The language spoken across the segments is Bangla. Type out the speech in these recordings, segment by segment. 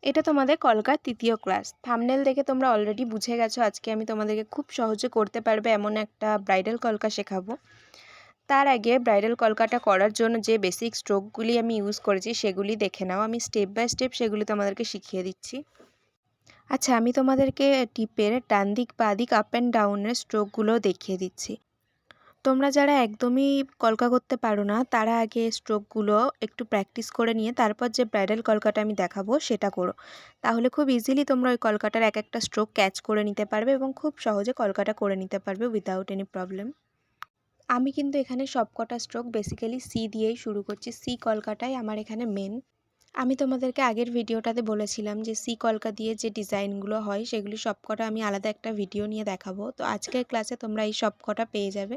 এটা তোমাদের কলকার তৃতীয় ক্লাস। থাম্বনেল দেখে তোমরা অলরেডি বুঝে গেছো আজকে আমি তোমাদেরকে খুব সহজে করতে পারবে এমন একটা ব্রাইডাল কলকা শেখাবো। তার আগে ব্রাইডাল কলকাটা করার জন্য যে বেসিক স্ট্রোকগুলি আমি ইউজ করেছি সেগুলি দেখে নাও। আমি স্টেপ বাই স্টেপ সেগুলি তোমাদেরকে শিখিয়ে দিচ্ছি। আচ্ছা, আমি তোমাদেরকে টিপের ডান দিক বাঁ দিক আপ অ্যান্ড ডাউনের স্ট্রোকগুলো দেখিয়ে দিচ্ছি। তোমরা যারা একদমই কলকা করতে পারো না তারা আগে স্ট্রোকগুলো একটু প্র্যাকটিস করে নিয়ে তারপর যে ব্রাইডাল কলকাটা আমি দেখাবো সেটা করো। তাহলে খুব ইজিলি তোমরা ওই কলকাটার এক একটা স্ট্রোক ক্যাচ করে নিতে পারবে এবং খুব সহজে কলকাটা করে নিতে পারবে উইদাউট এনি প্রবলেম। আমি কিন্তু এখানে সবকটা স্ট্রোক বেসিক্যালি সি দিয়েই শুরু করছি। সি কলকাটাই আমার এখানে মেন। আমি তোমাদেরকে আগের ভিডিওটাতে বলেছিলাম যে সি কলকা দিয়ে যে ডিজাইনগুলো হয় সেগুলি সবকটা আমি আলাদা একটা ভিডিও নিয়ে দেখাবো। তো আজকের ক্লাসে তোমরা এই সবকটা পেয়ে যাবে।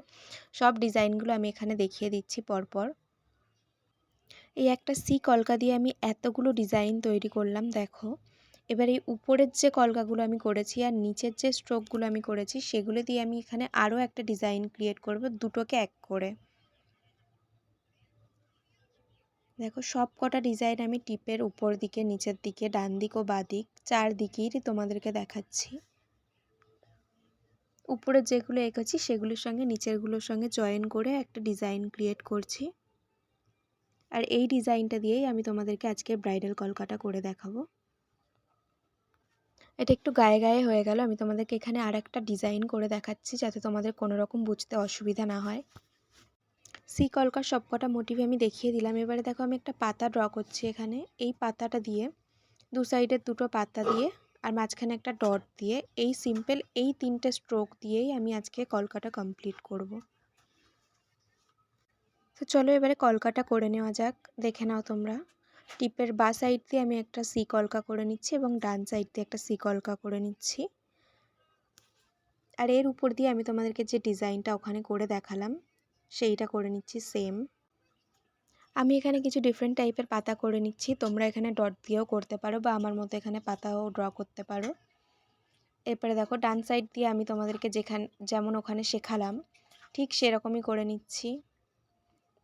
সব ডিজাইনগুলো আমি এখানে দেখিয়ে দিচ্ছি পরপর। এই একটা সি কলকা দিয়ে আমি এতগুলো ডিজাইন তৈরি করলাম দেখো। এবার এই উপরের যে কলকাগুলো আমি করেছি আর নিচের যে স্ট্রোকগুলো আমি করেছি সেগুলো দিয়ে আমি এখানে আরও একটা ডিজাইন ক্রিয়েট করব দুটোকে এক করে। দেখো সব কটা ডিজাইন আমি টিপের উপর দিকে নিচের দিকে ডান দিক ও বাঁ দিক চারদিকেই তোমাদেরকে দেখাচ্ছি। উপরে যেগুলো এঁকেছি সেগুলোর সঙ্গে নিচেরগুলোর সঙ্গে জয়েন করে একটা ডিজাইন ক্রিয়েট করছি। আর এই ডিজাইনটা দিয়েই আমি তোমাদেরকে আজকে ব্রাইডাল কলকাটা করে দেখাবো। এটা একটু গায়ে গায়ে হয়ে গেল। আমি তোমাদেরকে এখানে আর একটা ডিজাইন করে দেখাচ্ছি যাতে তোমাদের কোনো রকম বুঝতে অসুবিধা না হয়। সি কলকার সবকটা মোটিভ আমি দেখিয়ে দিলাম। এবারে দেখো আমি একটা পাতা ড্র করছি এখানে। এই পাতাটা দিয়ে দু সাইডের দুটো পাতা দিয়ে আর মাঝখানে একটা ডট দিয়ে এই সিম্পল এই তিনটে স্ট্রোক দিয়েই আমি আজকে কলকাটা কমপ্লিট করব। তো চলো এবারে কলকাটা করে নেওয়া যাক। দেখে নাও তোমরা। টিপের বাঁ সাইড দিয়ে আমি একটা সি কলকা করে নিচ্ছি এবং ডান সাইড দিয়ে একটা সি কলকা করে নিচ্ছি। আর এর উপর দিয়ে আমি তোমাদেরকে যে ডিজাইনটা ওখানে করে দেখালাম সেইটা করে নিচ্ছি সেম। আমি এখানে কিছু ডিফারেন্ট টাইপের পাতা করে নিচ্ছি। তোমরা এখানে ডট দিয়েও করতে পারো বা আমার মতো এখানে পাতাও ড্র করতে পারো। এরপরে দেখো ডান সাইড দিয়ে আমি তোমাদেরকে যেমন ওখানে শেখালাম ঠিক সেরকমই করে নিচ্ছি।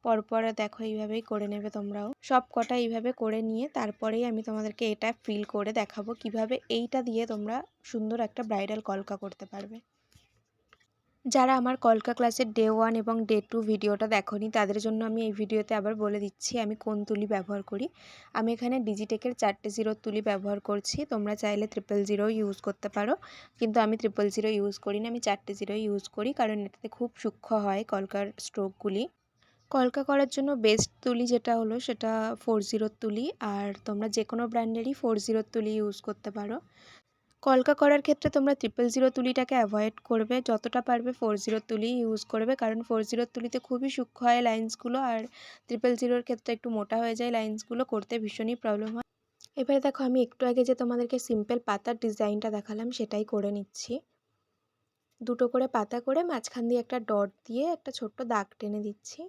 পরপর দেখো এইভাবেই করে নেবে তোমরাও। সব কটা এইভাবে করে নিয়ে তারপরেই আমি তোমাদেরকে এটা ফিল করে দেখাবো কিভাবে এইটা দিয়ে তোমরা সুন্দর একটা ব্রাইডাল কলকা করতে পারবে। যারা আমার কলকা ক্লাসের ডে 1 এবং ডে 2 ভিডিওটা দেখোনি তাদের জন্য আমি এই ভিডিওতে আবার বলে দিচ্ছি আমি কোন তুলি ব্যবহার করি। আমি এখানে ডিজিটেকের 4টে জিরোর তুলি ব্যবহার করছি। তোমরা চাইলে 000 ইউজ করতে পারো, কিন্তু আমি 000 ইউজ করি না, আমি 4টে জিরো ইউজ করি কারণ এটাতে খুব সূক্ষ্ম হয় কলকার স্ট্রোকগুলি। কলকা করার জন্য বেস্ট তুলি যেটা হলো সেটা 40 তুলি। আর তোমরা যে কোনো ব্র্যান্ডেরই 40 তুলি ইউজ করতে পারো। কলকা করার ক্ষেত্রে তোমরা 000 তুলিটাকে অ্যাভয়েড করবে, যতটা পারবে 40 তুলি ইউজ করবে কারণ 40 তুলিতে খুবই সূক্ষ্ম হয় লাইন্সগুলো আর 000 ক্ষেত্রে একটু মোটা হয়ে যায় লাইন্সগুলো, করতে ভীষণই প্রবলেম হয়। এবারে দেখো আমি একটু আগে যে তোমাদেরকে সিম্পল পাতার ডিজাইনটা দেখালাম সেটাই করে নিচ্ছি। দুটো করে পাতা করে মাঝখান দিয়ে একটা ডট দিয়ে একটা ছোট্ট দাগ টেনে দিচ্ছি।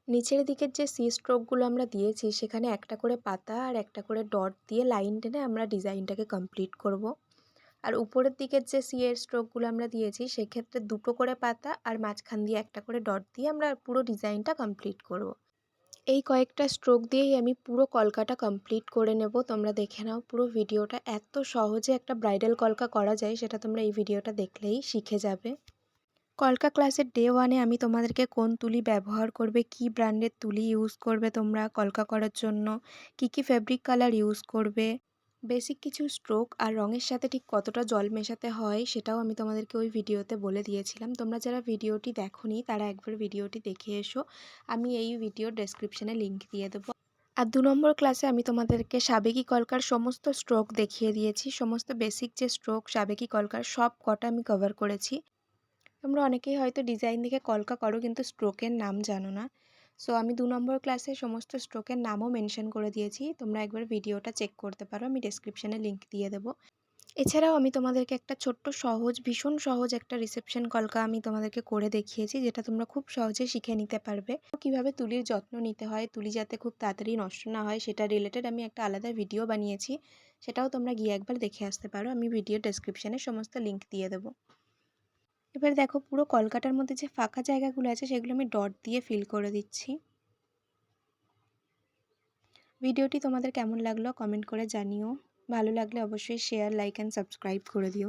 নিচের দিকের যে সি স্ট্রোকগুলো আমরা দিয়েছি সেখানে একটা করে পাতা আর একটা করে ডট দিয়ে লাইন টেনে আমরা ডিজাইনটাকে কমপ্লিট করব। আর উপরের দিকের যে সি এর স্ট্রোকগুলো আমরা দিয়েছি সেক্ষেত্রে দুটো করে পাতা আর মাঝখান দিয়ে একটা করে ডট দিয়ে আমরা পুরো ডিজাইনটা কমপ্লিট করব। এই কয়েকটা স্ট্রোক দিয়েই আমি পুরো কলকাটা কমপ্লিট করে নেব। তোমরা দেখে নাও পুরো ভিডিওটা। এত সহজে একটা ব্রাইডাল কলকা করা যায় সেটা তোমরা এই ভিডিওটা দেখলেই শিখে যাবে। কলকা ক্লাসের ডে 1-এ আমি তোমাদেরকে কোন তুলি ব্যবহার করবে, কি ব্র্যান্ডের তুলি ইউজ করবে তোমরা কলকা করার জন্য, কি ফেব্রিক কালার ইউজ করবে, বেসিক কিছু স্ট্রোক আর রঙের সাথে ঠিক কতটা জল মেশাতে হয় সেটাও আমি তোমাদেরকে ওই ভিডিওতে বলে দিয়েছিলাম। তোমরা যারা ভিডিওটি দেখোনি তারা একবার ভিডিওটি দেখে এসো। আমি এই ভিডিওর ডেসক্রিপশানে লিঙ্ক দিয়ে দেবো। আর 2 নম্বর ক্লাসে আমি তোমাদেরকে সাবেকি কলকার সমস্ত স্ট্রোক দেখিয়ে দিয়েছি। সমস্ত বেসিক যে স্ট্রোক সাবেকি কলকার সব কটা আমি কভার করেছি। তোমরা অনেকেই হয়তো ডিজাইন দেখে কলকা করো কিন্তু স্ট্রোকের নাম জানো না। সো আমি 2 নম্বর ক্লাসে সমস্ত স্ট্রোকের নামও মেনশন করে দিয়েছি। তোমরা একবার ভিডিওটা চেক করতে পারো, আমি ডেসক্রিপশানে লিঙ্ক দিয়ে দেবো। এছাড়াও আমি তোমাদেরকে একটা ছোট্ট সহজ, ভীষণ সহজ একটা রিসেপশন কলকা আমি তোমাদেরকে করে দেখিয়েছি যেটা তোমরা খুব সহজে শিখে নিতে পারবে। কিভাবে তুলির যত্ন নিতে হয়, তুলি যাতে খুব তাড়াতাড়ি নষ্ট না হয় সেটা রিলেটেড আমি একটা আলাদা ভিডিও বানিয়েছি, সেটাও তোমরা গিয়ে একবার দেখে আসতে পারো। আমি ভিডিও ডেসক্রিপশানে সমস্ত লিঙ্ক দিয়ে দেবো। এবার দেখো পুরো কলকাটার মধ্যে যে ফাঁকা জায়গাগুলো আছে সেগুলো আমি ডট দিয়ে ফিল করে দিচ্ছি। ভিডিওটি তোমাদের কেমন লাগলো কমেন্ট করে জানিও। ভালো লাগলে অবশ্যই শেয়ার, লাইক অ্যান্ড সাবস্ক্রাইব করে দিও।